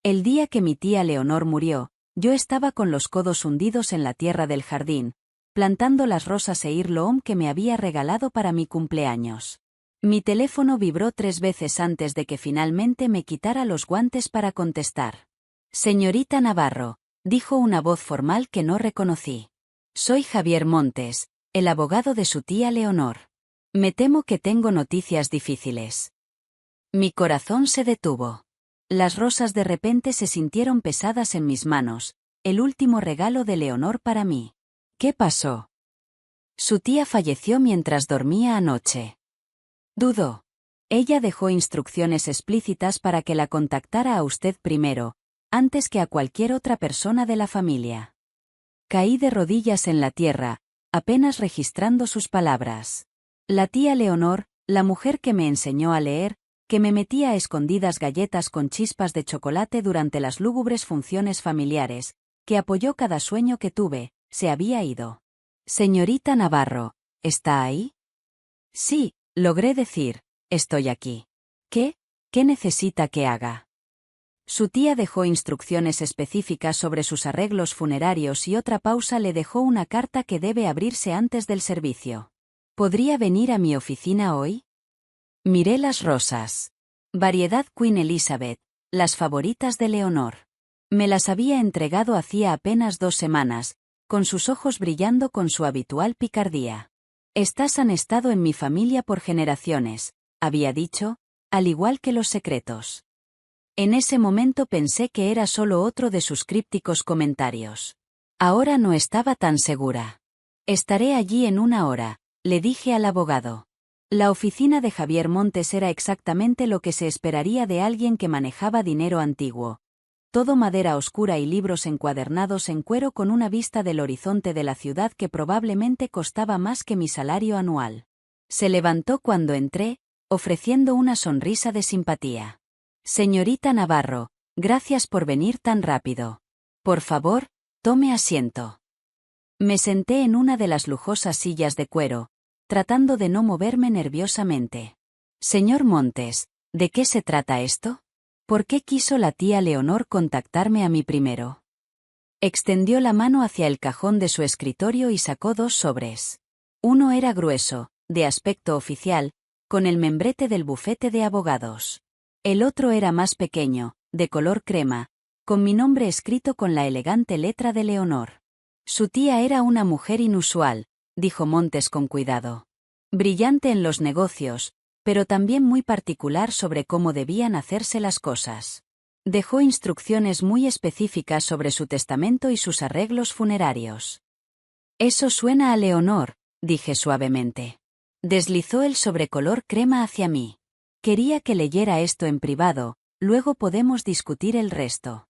El día que mi tía Leonor murió, yo estaba con los codos hundidos en la tierra del jardín, plantando las rosas heirloom que me había regalado para mi cumpleaños. Mi teléfono vibró 3 veces antes de que finalmente me quitara los guantes para contestar. Señorita Navarro, dijo una voz formal que no reconocí. Soy Javier Montes, el abogado de su tía Leonor. Me temo que tengo noticias difíciles. Mi corazón se detuvo. Las rosas de repente se sintieron pesadas en mis manos, el último regalo de Leonor para mí. ¿Qué pasó? Su tía falleció mientras dormía anoche. Dudó. Ella dejó instrucciones explícitas para que la contactara a usted primero, antes que a cualquier otra persona de la familia. Caí de rodillas en la tierra, apenas registrando sus palabras. La tía Leonor, la mujer que me enseñó a leer, que me metía a escondidas galletas con chispas de chocolate durante las lúgubres funciones familiares, que apoyó cada sueño que tuve, se había ido. Señorita Navarro, ¿está ahí? Sí, logré decir, estoy aquí. ¿Qué? ¿Qué necesita que haga? Su tía dejó instrucciones específicas sobre sus arreglos funerarios y otra pausa le dejó una carta que debe abrirse antes del servicio. ¿Podría venir a mi oficina hoy? Miré las rosas. Variedad Queen Elizabeth, las favoritas de Leonor. Me las había entregado hacía apenas 2 semanas, con sus ojos brillando con su habitual picardía. Estas han estado en mi familia por generaciones, había dicho, al igual que los secretos. En ese momento pensé que era solo otro de sus crípticos comentarios. Ahora no estaba tan segura. Estaré allí en 1 hora, le dije al abogado. La oficina de Javier Montes era exactamente lo que se esperaría de alguien que manejaba dinero antiguo. Todo madera oscura y libros encuadernados en cuero con una vista del horizonte de la ciudad que probablemente costaba más que mi salario anual. Se levantó cuando entré, ofreciendo una sonrisa de simpatía. Señorita Navarro, gracias por venir tan rápido. Por favor, tome asiento. Me senté en una de las lujosas sillas de cuero, tratando de no moverme nerviosamente. Señor Montes, ¿de qué se trata esto? ¿Por qué quiso la tía Leonor contactarme a mí primero? Extendió la mano hacia el cajón de su escritorio y sacó 2 sobres. Uno era grueso, de aspecto oficial, con el membrete del bufete de abogados. El otro era más pequeño, de color crema, con mi nombre escrito con la elegante letra de Leonor. Su tía era una mujer inusual, dijo Montes con cuidado. Brillante en los negocios, pero también muy particular sobre cómo debían hacerse las cosas. Dejó instrucciones muy específicas sobre su testamento y sus arreglos funerarios. Eso suena a Leonor, dije suavemente. Deslizó el sobrecolor crema hacia mí. Quería que leyera esto en privado, luego podemos discutir el resto.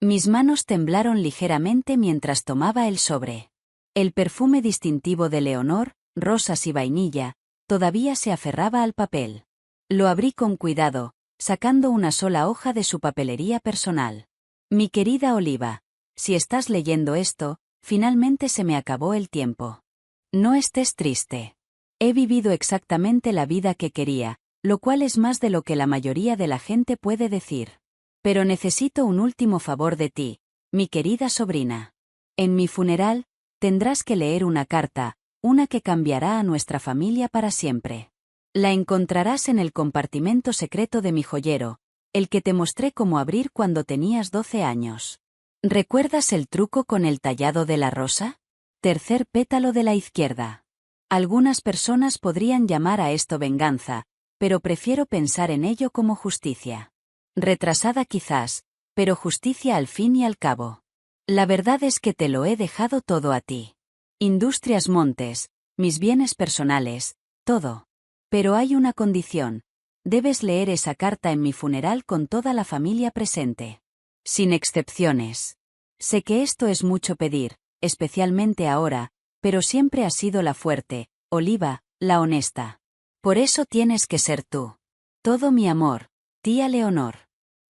Mis manos temblaron ligeramente mientras tomaba el sobre. El perfume distintivo de Leonor, rosas y vainilla, todavía se aferraba al papel. Lo abrí con cuidado, sacando una sola hoja de su papelería personal. Mi querida Oliva, si estás leyendo esto, finalmente se me acabó el tiempo. No estés triste. He vivido exactamente la vida que quería, lo cual es más de lo que la mayoría de la gente puede decir. Pero necesito un último favor de ti, mi querida sobrina. En mi funeral, tendrás que leer una carta, una que cambiará a nuestra familia para siempre. La encontrarás en el compartimento secreto de mi joyero, el que te mostré cómo abrir cuando tenías 12 años. ¿Recuerdas el truco con el tallado de la rosa? Tercer pétalo de la izquierda. Algunas personas podrían llamar a esto venganza, pero prefiero pensar en ello como justicia. Retrasada quizás, pero justicia al fin y al cabo. La verdad es que te lo he dejado todo a ti. Industrias Montes, mis bienes personales, todo. Pero hay una condición. Debes leer esa carta en mi funeral con toda la familia presente. Sin excepciones. Sé que esto es mucho pedir, especialmente ahora, pero siempre has sido la fuerte, Oliva, la honesta. Por eso tienes que ser tú. Todo mi amor, tía Leonor.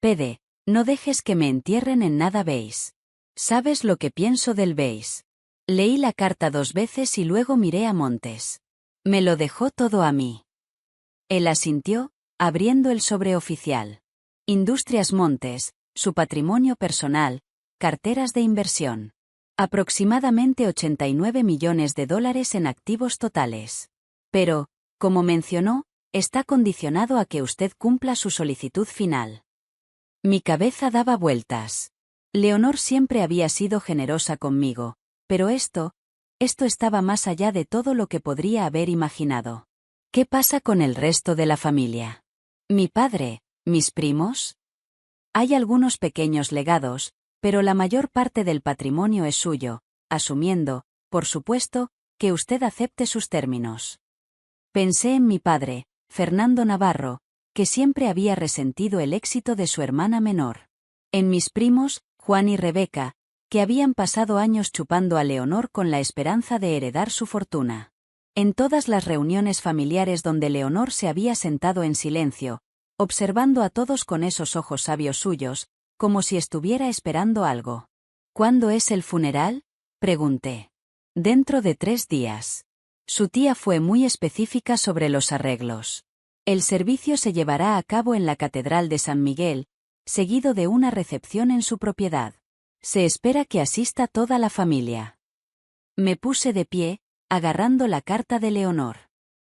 Pede, no dejes que me entierren en nada beige. ¿Sabes lo que pienso del beige? Leí la carta 2 veces y luego miré a Montes. Me lo dejó todo a mí. Él asintió, abriendo el sobre oficial. Industrias Montes, su patrimonio personal, carteras de inversión. Aproximadamente 89 millones de dólares en activos totales. Pero, como mencionó, está condicionado a que usted cumpla su solicitud final. Mi cabeza daba vueltas. Leonor siempre había sido generosa conmigo, pero esto estaba más allá de todo lo que podría haber imaginado. ¿Qué pasa con el resto de la familia? ¿Mi padre? ¿Mis primos? Hay algunos pequeños legados, pero la mayor parte del patrimonio es suyo, asumiendo, por supuesto, que usted acepte sus términos. Pensé en mi padre, Fernando Navarro, que siempre había resentido el éxito de su hermana menor. En mis primos, Juan y Rebeca, que habían pasado años chupando a Leonor con la esperanza de heredar su fortuna. En todas las reuniones familiares donde Leonor se había sentado en silencio, observando a todos con esos ojos sabios suyos, como si estuviera esperando algo. ¿Cuándo es el funeral?, pregunté. Dentro de 3 días. Su tía fue muy específica sobre los arreglos. El servicio se llevará a cabo en la Catedral de San Miguel, seguido de una recepción en su propiedad. Se espera que asista toda la familia. Me puse de pie, agarrando la carta de Leonor.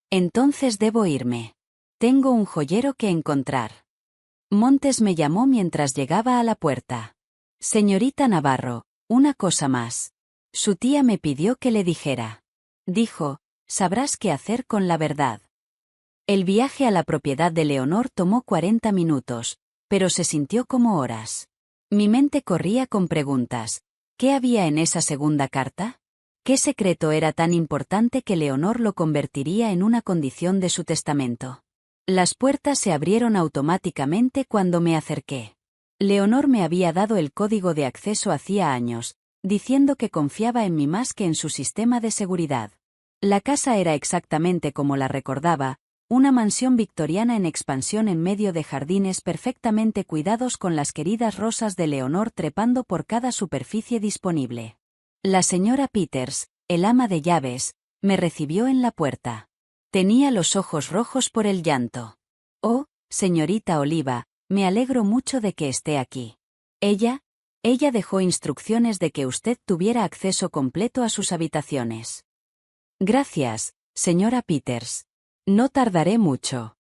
Entonces debo irme. Tengo un joyero que encontrar. Montes me llamó mientras llegaba a la puerta. Señorita Navarro, una cosa más. Su tía me pidió que le dijera. Dijo, sabrás qué hacer con la verdad. El viaje a la propiedad de Leonor tomó 40 minutos, pero se sintió como horas. Mi mente corría con preguntas. ¿Qué había en esa segunda carta? ¿Qué secreto era tan importante que Leonor lo convertiría en una condición de su testamento? Las puertas se abrieron automáticamente cuando me acerqué. Leonor me había dado el código de acceso hacía años, diciendo que confiaba en mí más que en su sistema de seguridad. La casa era exactamente como la recordaba, una mansión victoriana en expansión en medio de jardines perfectamente cuidados con las queridas rosas de Leonor trepando por cada superficie disponible. La señora Peters, el ama de llaves, me recibió en la puerta. Tenía los ojos rojos por el llanto. Oh, señorita Oliva, me alegro mucho de que esté aquí. Ella dejó instrucciones de que usted tuviera acceso completo a sus habitaciones. Gracias, señora Peters. No tardaré mucho.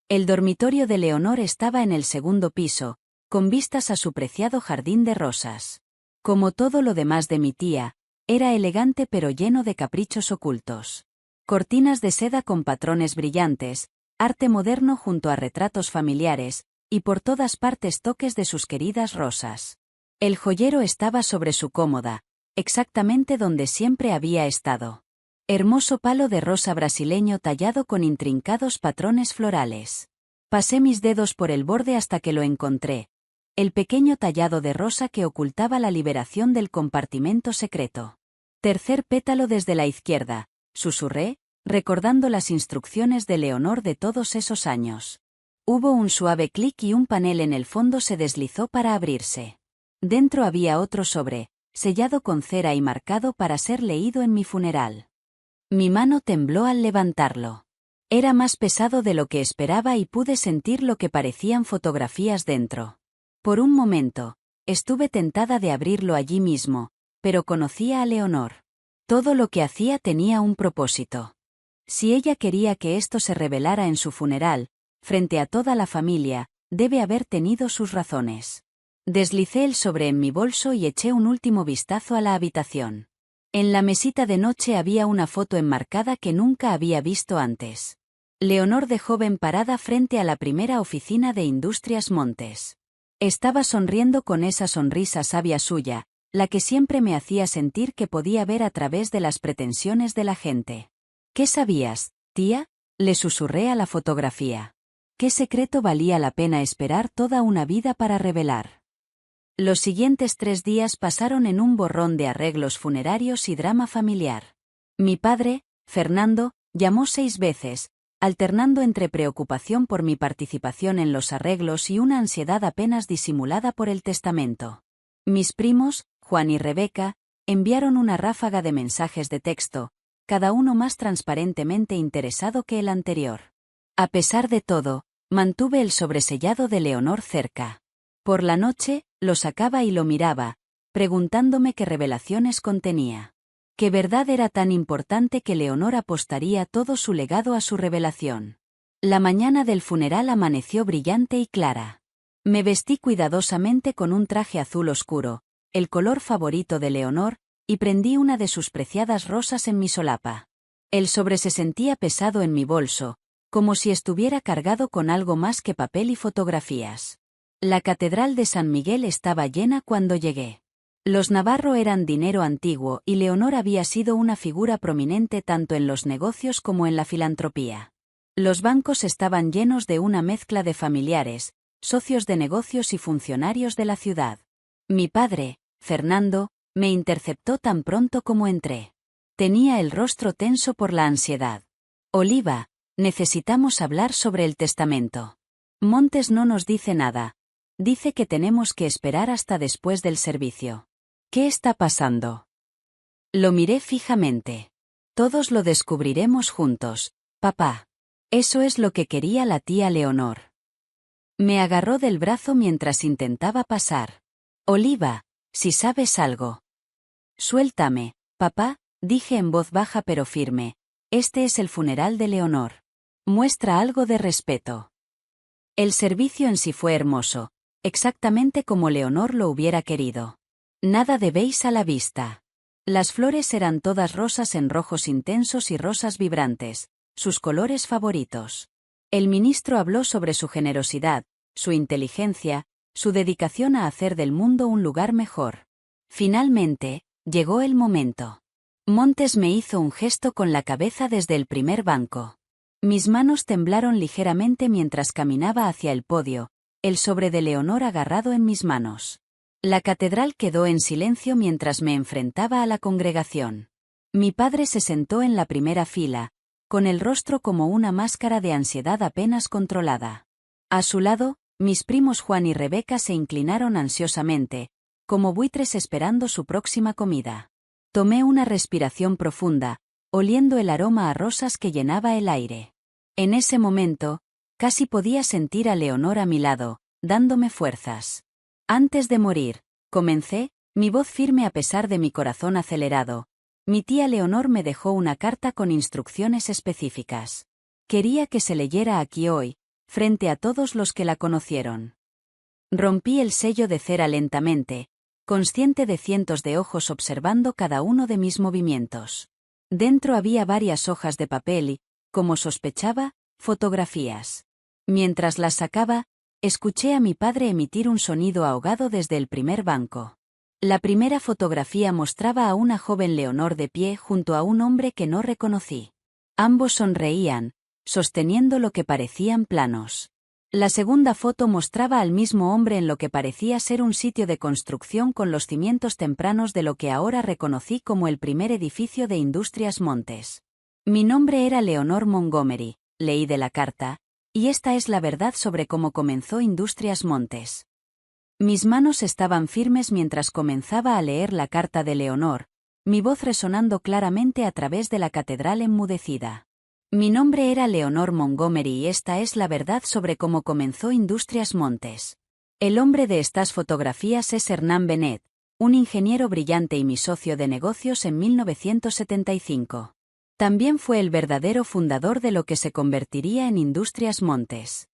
El dormitorio de Leonor estaba en el segundo piso, con vistas a su preciado jardín de rosas. Como todo lo demás de mi tía, era elegante pero lleno de caprichos ocultos. Cortinas de seda con patrones brillantes, arte moderno junto a retratos familiares, y por todas partes toques de sus queridas rosas. El joyero estaba sobre su cómoda, exactamente donde siempre había estado. Hermoso palo de rosa brasileño tallado con intrincados patrones florales. Pasé mis dedos por el borde hasta que lo encontré. El pequeño tallado de rosa que ocultaba la liberación del compartimento secreto. Tercer pétalo desde la izquierda, susurré, recordando las instrucciones de Leonor de todos esos años. Hubo un suave clic y un panel en el fondo se deslizó para abrirse. Dentro había otro sobre, sellado con cera y marcado para ser leído en mi funeral. Mi mano tembló al levantarlo. Era más pesado de lo que esperaba y pude sentir lo que parecían fotografías dentro. Por un momento, estuve tentada de abrirlo allí mismo, pero conocía a Leonor. Todo lo que hacía tenía un propósito. Si ella quería que esto se revelara en su funeral, frente a toda la familia, debe haber tenido sus razones. Deslicé el sobre en mi bolso y eché un último vistazo a la habitación. En la mesita de noche había una foto enmarcada que nunca había visto antes. Leonor de joven parada frente a la primera oficina de Industrias Montes. Estaba sonriendo con esa sonrisa sabia suya, la que siempre me hacía sentir que podía ver a través de las pretensiones de la gente. ¿Qué sabías, tía?, le susurré a la fotografía. ¿Qué secreto valía la pena esperar toda una vida para revelar? Los siguientes 3 días pasaron en un borrón de arreglos funerarios y drama familiar. Mi padre, Fernando, llamó 6 veces, alternando entre preocupación por mi participación en los arreglos y una ansiedad apenas disimulada por el testamento. Mis primos, Juan y Rebeca, enviaron una ráfaga de mensajes de texto, cada uno más transparentemente interesado que el anterior. A pesar de todo, mantuve el sobresellado de Leonor cerca. Por la noche, lo sacaba y lo miraba, preguntándome qué revelaciones contenía. ¿Qué verdad era tan importante que Leonor apostaría todo su legado a su revelación? La mañana del funeral amaneció brillante y clara. Me vestí cuidadosamente con un traje azul oscuro, el color favorito de Leonor, y prendí una de sus preciadas rosas en mi solapa. El sobre se sentía pesado en mi bolso, como si estuviera cargado con algo más que papel y fotografías. La catedral de San Miguel estaba llena cuando llegué. Los Navarro eran dinero antiguo y Leonor había sido una figura prominente tanto en los negocios como en la filantropía. Los bancos estaban llenos de una mezcla de familiares, socios de negocios y funcionarios de la ciudad. Mi padre, Fernando, me interceptó tan pronto como entré. Tenía el rostro tenso por la ansiedad. Oliva, necesitamos hablar sobre el testamento. Montes no nos dice nada. Dice que tenemos que esperar hasta después del servicio. ¿Qué está pasando? Lo miré fijamente. Todos lo descubriremos juntos, papá. Eso es lo que quería la tía Leonor. Me agarró del brazo mientras intentaba pasar. Oliva, si sabes algo. Suéltame, papá, dije en voz baja pero firme. Este es el funeral de Leonor. Muestra algo de respeto. El servicio en sí fue hermoso, exactamente como Leonor lo hubiera querido. Nada de beige a la vista. Las flores eran todas rosas en rojos intensos y rosas vibrantes, sus colores favoritos. El ministro habló sobre su generosidad, su inteligencia, su dedicación a hacer del mundo un lugar mejor. Finalmente, llegó el momento. Montes me hizo un gesto con la cabeza desde el primer banco. Mis manos temblaron ligeramente mientras caminaba hacia el podio, el sobre de Leonor agarrado en mis manos. La catedral quedó en silencio mientras me enfrentaba a la congregación. Mi padre se sentó en la primera fila, con el rostro como una máscara de ansiedad apenas controlada. A su lado, mis primos Juan y Rebeca se inclinaron ansiosamente, como buitres esperando su próxima comida. Tomé una respiración profunda, oliendo el aroma a rosas que llenaba el aire. En ese momento, casi podía sentir a Leonor a mi lado, dándome fuerzas. Antes de morir, comencé, mi voz firme a pesar de mi corazón acelerado. Mi tía Leonor me dejó una carta con instrucciones específicas. Quería que se leyera aquí hoy, frente a todos los que la conocieron. Rompí el sello de cera lentamente, consciente de cientos de ojos observando cada uno de mis movimientos. Dentro había varias hojas de papel y, como sospechaba, fotografías. Mientras las sacaba, escuché a mi padre emitir un sonido ahogado desde el primer banco. La primera fotografía mostraba a una joven Leonor de pie junto a un hombre que no reconocí. Ambos sonreían, sosteniendo lo que parecían planos. La segunda foto mostraba al mismo hombre en lo que parecía ser un sitio de construcción con los cimientos tempranos de lo que ahora reconocí como el primer edificio de Industrias Montes. Mi nombre era Leonor Montgomery, leí de la carta, y esta es la verdad sobre cómo comenzó Industrias Montes. Mis manos estaban firmes mientras comenzaba a leer la carta de Leonor, mi voz resonando claramente a través de la catedral enmudecida. Mi nombre era Leonor Montgomery y esta es la verdad sobre cómo comenzó Industrias Montes. El hombre de estas fotografías es Hernán Benet, un ingeniero brillante y mi socio de negocios en 1975. También fue el verdadero fundador de lo que se convertiría en Industrias Montes.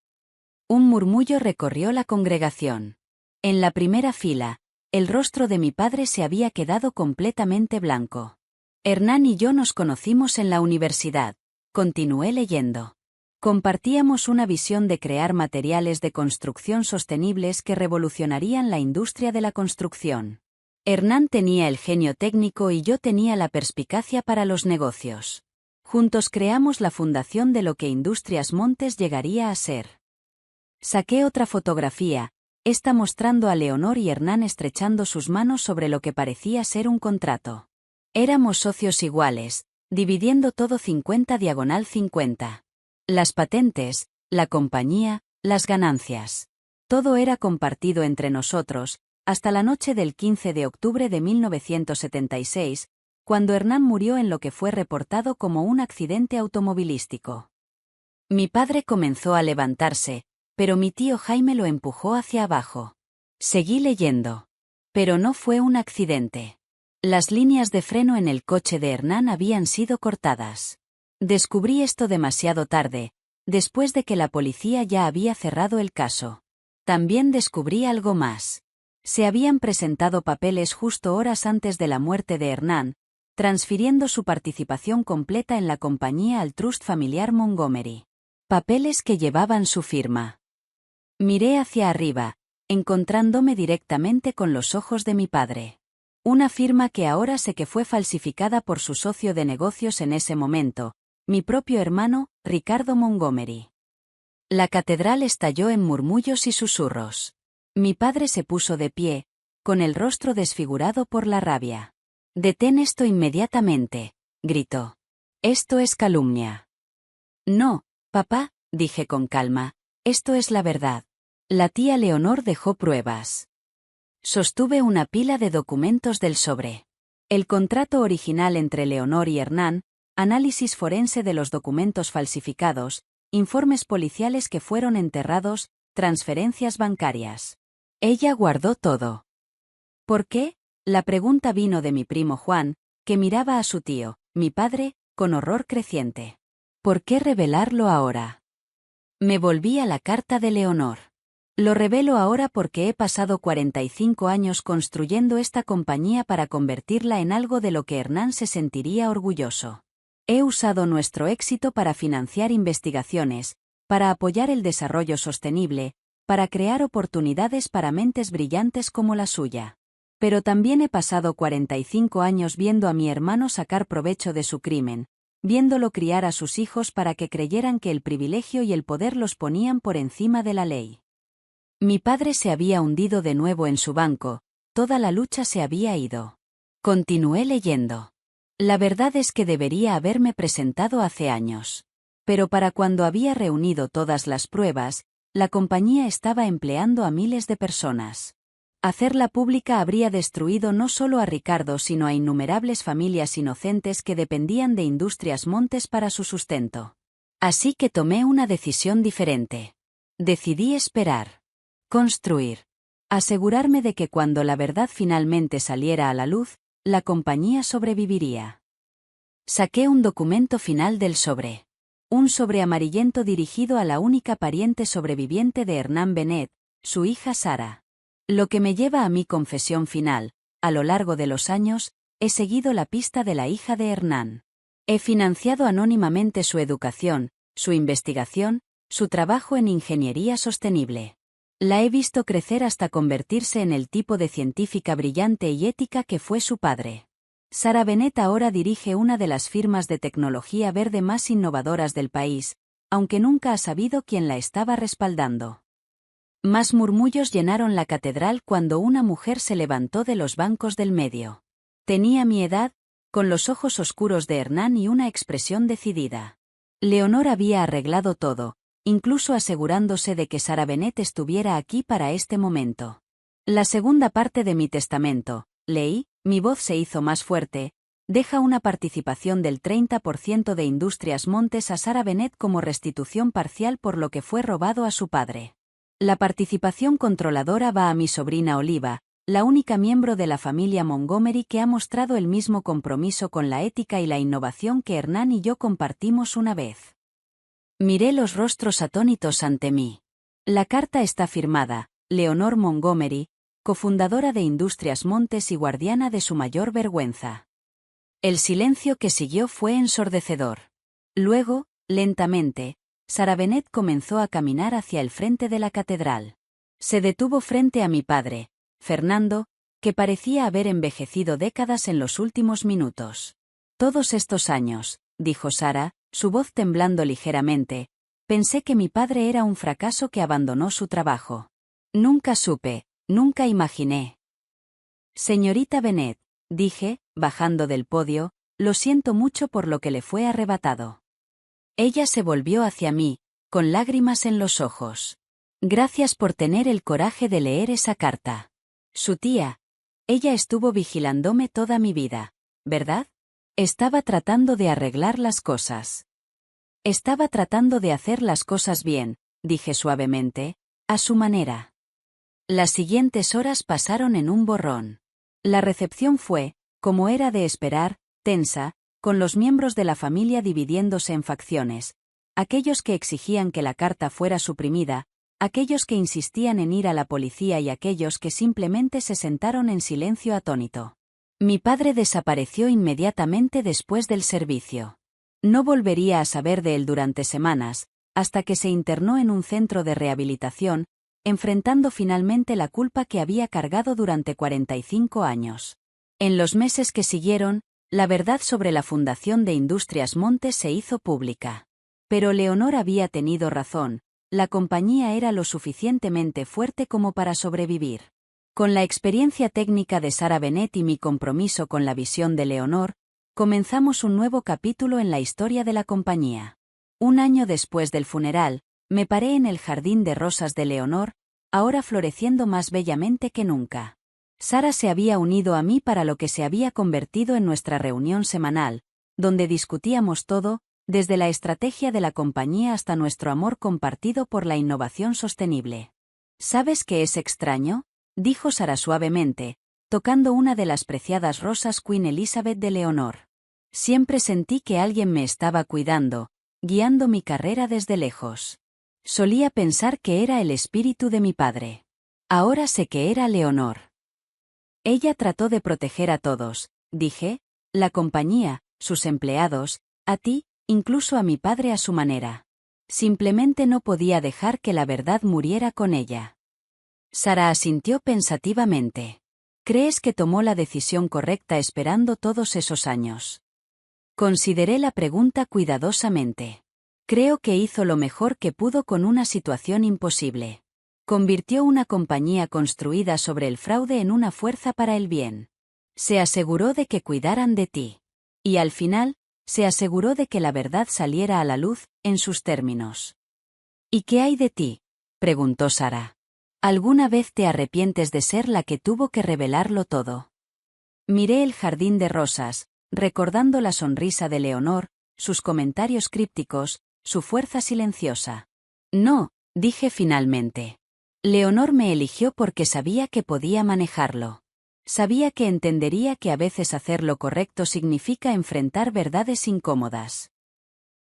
Un murmullo recorrió la congregación. En la primera fila, el rostro de mi padre se había quedado completamente blanco. Hernán y yo nos conocimos en la universidad. Continué leyendo. Compartíamos una visión de crear materiales de construcción sostenibles que revolucionarían la industria de la construcción. Hernán tenía el genio técnico y yo tenía la perspicacia para los negocios. Juntos creamos la fundación de lo que Industrias Montes llegaría a ser. Saqué otra fotografía, esta mostrando a Leonor y Hernán estrechando sus manos sobre lo que parecía ser un contrato. Éramos socios iguales, dividiendo todo 50/50. Las patentes, la compañía, las ganancias. Todo era compartido entre nosotros, hasta la noche del 15 de octubre de 1976, cuando Hernán murió en lo que fue reportado como un accidente automovilístico. Mi padre comenzó a levantarse, pero mi tío Jaime lo empujó hacia abajo. Seguí leyendo. Pero no fue un accidente. Las líneas de freno en el coche de Hernán habían sido cortadas. Descubrí esto demasiado tarde, después de que la policía ya había cerrado el caso. También descubrí algo más. Se habían presentado papeles justo horas antes de la muerte de Hernán, transfiriendo su participación completa en la compañía al Trust Familiar Montgomery. Papeles que llevaban su firma. Miré hacia arriba, encontrándome directamente con los ojos de mi padre. Una firma que ahora sé que fue falsificada por su socio de negocios en ese momento, mi propio hermano, Ricardo Montgomery. La catedral estalló en murmullos y susurros. Mi padre se puso de pie, con el rostro desfigurado por la rabia. «Detén esto inmediatamente», gritó. «Esto es calumnia». «No, papá», dije con calma, «esto es la verdad. La tía Leonor dejó pruebas». Sostuve una pila de documentos del sobre. El contrato original entre Leonor y Hernán, análisis forense de los documentos falsificados, informes policiales que fueron enterrados, transferencias bancarias. Ella guardó todo. ¿Por qué? La pregunta vino de mi primo Juan, que miraba a su tío, mi padre, con horror creciente. ¿Por qué revelarlo ahora? Me volví a la carta de Leonor. Lo revelo ahora porque he pasado 45 años construyendo esta compañía para convertirla en algo de lo que Hernán se sentiría orgulloso. He usado nuestro éxito para financiar investigaciones, para apoyar el desarrollo sostenible, para crear oportunidades para mentes brillantes como la suya. Pero también he pasado 45 años viendo a mi hermano sacar provecho de su crimen, viéndolo criar a sus hijos para que creyeran que el privilegio y el poder los ponían por encima de la ley. Mi padre se había hundido de nuevo en su banco, toda la lucha se había ido. Continué leyendo. La verdad es que debería haberme presentado hace años. Pero para cuando había reunido todas las pruebas, la compañía estaba empleando a miles de personas. Hacerla pública habría destruido no solo a Ricardo sino a innumerables familias inocentes que dependían de Industrias Montes para su sustento. Así que tomé una decisión diferente. Decidí esperar. Construir. Asegurarme de que cuando la verdad finalmente saliera a la luz, la compañía sobreviviría. Saqué un documento final del sobre. Un sobre amarillento dirigido a la única pariente sobreviviente de Hernán Bennett, su hija Sara. Lo que me lleva a mi confesión final: a lo largo de los años, he seguido la pista de la hija de Hernán. He financiado anónimamente su educación, su investigación, su trabajo en ingeniería sostenible. La he visto crecer hasta convertirse en el tipo de científica brillante y ética que fue su padre. Sara Bennett ahora dirige una de las firmas de tecnología verde más innovadoras del país, aunque nunca ha sabido quién la estaba respaldando. Más murmullos llenaron la catedral cuando una mujer se levantó de los bancos del medio. Tenía mi edad, con los ojos oscuros de Hernán y una expresión decidida. Leonor había arreglado todo, incluso asegurándose de que Sara Bennett estuviera aquí para este momento. La segunda parte de mi testamento, leí, mi voz se hizo más fuerte, deja una participación del 30% de Industrias Montes a Sara Bennett como restitución parcial por lo que fue robado a su padre. La participación controladora va a mi sobrina Oliva, la única miembro de la familia Montgomery que ha mostrado el mismo compromiso con la ética y la innovación que Hernán y yo compartimos una vez. Miré los rostros atónitos ante mí. La carta está firmada, Leonor Montgomery, cofundadora de Industrias Montes y guardiana de su mayor vergüenza. El silencio que siguió fue ensordecedor. Luego, lentamente, Sara Bennett comenzó a caminar hacia el frente de la catedral. Se detuvo frente a mi padre, Fernando, que parecía haber envejecido décadas en los últimos minutos. Todos estos años, dijo Sara, su voz temblando ligeramente, pensé que mi padre era un fracaso que abandonó su trabajo. Nunca supe, nunca imaginé. Señorita Bennett, dije, bajando del podio, lo siento mucho por lo que le fue arrebatado. Ella se volvió hacia mí, con lágrimas en los ojos. Gracias por tener el coraje de leer esa carta. Su tía. Ella estuvo vigilándome toda mi vida, ¿verdad? Estaba tratando de arreglar las cosas. Estaba tratando de hacer las cosas bien, dije suavemente, a su manera. Las siguientes horas pasaron en un borrón. La recepción fue, como era de esperar, tensa, con los miembros de la familia dividiéndose en facciones, aquellos que exigían que la carta fuera suprimida, aquellos que insistían en ir a la policía y aquellos que simplemente se sentaron en silencio atónito. Mi padre desapareció inmediatamente después del servicio. No volvería a saber de él durante semanas, hasta que se internó en un centro de rehabilitación, enfrentando finalmente la culpa que había cargado durante 45 años. En los meses que siguieron, la verdad sobre la fundación de Industrias Montes se hizo pública. Pero Leonor había tenido razón, la compañía era lo suficientemente fuerte como para sobrevivir. Con la experiencia técnica de Sara Bennett y mi compromiso con la visión de Leonor, comenzamos un nuevo capítulo en la historia de la compañía. Un año después del funeral, me paré en el jardín de rosas de Leonor, ahora floreciendo más bellamente que nunca. Sara se había unido a mí para lo que se había convertido en nuestra reunión semanal, donde discutíamos todo, desde la estrategia de la compañía hasta nuestro amor compartido por la innovación sostenible. ¿Sabes qué es extraño?, dijo Sara suavemente, tocando una de las preciadas rosas Queen Elizabeth de Leonor. Siempre sentí que alguien me estaba cuidando, guiando mi carrera desde lejos. Solía pensar que era el espíritu de mi padre. Ahora sé que era Leonor. Ella trató de proteger a todos, dije, la compañía, sus empleados, a ti, incluso a mi padre a su manera. Simplemente no podía dejar que la verdad muriera con ella. Sara asintió pensativamente. ¿Crees que tomó la decisión correcta esperando todos esos años? Consideré la pregunta cuidadosamente. Creo que hizo lo mejor que pudo con una situación imposible. Convirtió una compañía construida sobre el fraude en una fuerza para el bien. Se aseguró de que cuidaran de ti. Y al final, se aseguró de que la verdad saliera a la luz, en sus términos. ¿Y qué hay de ti?, preguntó Sara. ¿Alguna vez te arrepientes de ser la que tuvo que revelarlo todo? Miré el jardín de rosas, recordando la sonrisa de Leonor, sus comentarios crípticos, su fuerza silenciosa. No, dije finalmente. Leonor me eligió porque sabía que podía manejarlo. Sabía que entendería que a veces hacer lo correcto significa enfrentar verdades incómodas.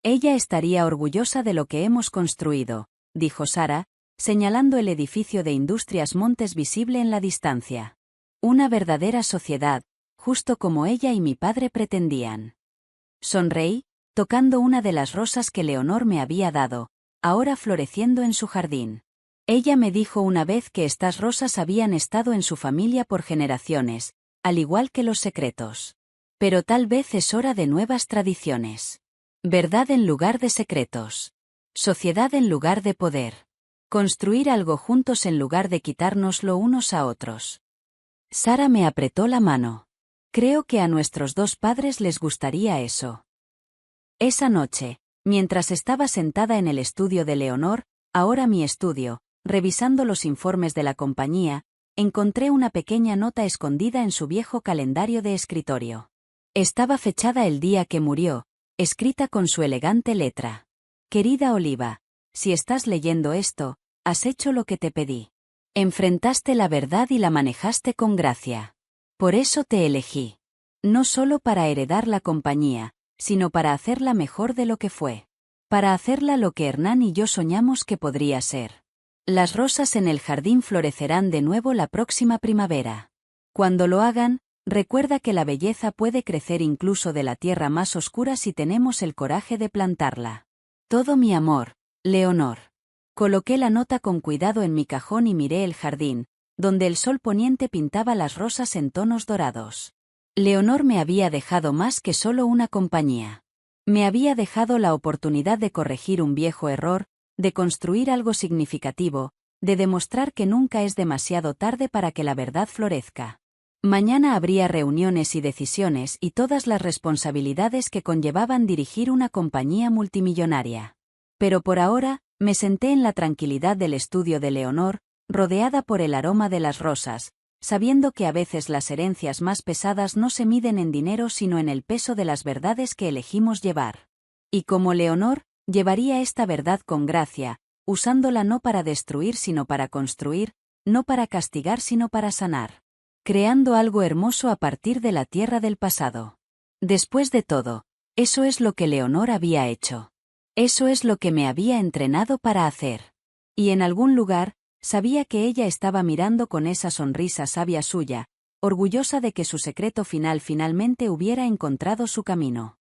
Ella estaría orgullosa de lo que hemos construido, dijo Sara, señalando el edificio de Industrias Montes visible en la distancia. Una verdadera sociedad, justo como ella y mi padre pretendían. Sonreí, tocando una de las rosas que Leonor me había dado, ahora floreciendo en su jardín. Ella me dijo una vez que estas rosas habían estado en su familia por generaciones, al igual que los secretos. Pero tal vez es hora de nuevas tradiciones. Verdad en lugar de secretos. Sociedad en lugar de poder. Construir algo juntos en lugar de quitárnoslo unos a otros. Sara me apretó la mano. Creo que a nuestros dos padres les gustaría eso. Esa noche, mientras estaba sentada en el estudio de Leonor, ahora mi estudio, revisando los informes de la compañía, encontré una pequeña nota escondida en su viejo calendario de escritorio. Estaba fechada el día que murió, escrita con su elegante letra. Querida Oliva, si estás leyendo esto, has hecho lo que te pedí. Enfrentaste la verdad y la manejaste con gracia. Por eso te elegí. No solo para heredar la compañía, sino para hacerla mejor de lo que fue. Para hacerla lo que Hernán y yo soñamos que podría ser. Las rosas en el jardín florecerán de nuevo la próxima primavera. Cuando lo hagan, recuerda que la belleza puede crecer incluso de la tierra más oscura si tenemos el coraje de plantarla. Todo mi amor, Leonor. Coloqué la nota con cuidado en mi cajón y miré el jardín, donde el sol poniente pintaba las rosas en tonos dorados. Leonor me había dejado más que solo una compañía. Me había dejado la oportunidad de corregir un viejo error, de construir algo significativo, de demostrar que nunca es demasiado tarde para que la verdad florezca. Mañana habría reuniones y decisiones y todas las responsabilidades que conllevaban dirigir una compañía multimillonaria. Pero por ahora, me senté en la tranquilidad del estudio de Leonor, rodeada por el aroma de las rosas, sabiendo que a veces las herencias más pesadas no se miden en dinero sino en el peso de las verdades que elegimos llevar. Y como Leonor, llevaría esta verdad con gracia, usándola no para destruir sino para construir, no para castigar sino para sanar. Creando algo hermoso a partir de la tierra del pasado. Después de todo, eso es lo que Leonor había hecho. Eso es lo que me había entrenado para hacer. Y en algún lugar, sabía que ella estaba mirando con esa sonrisa sabia suya, orgullosa de que su secreto final finalmente hubiera encontrado su camino.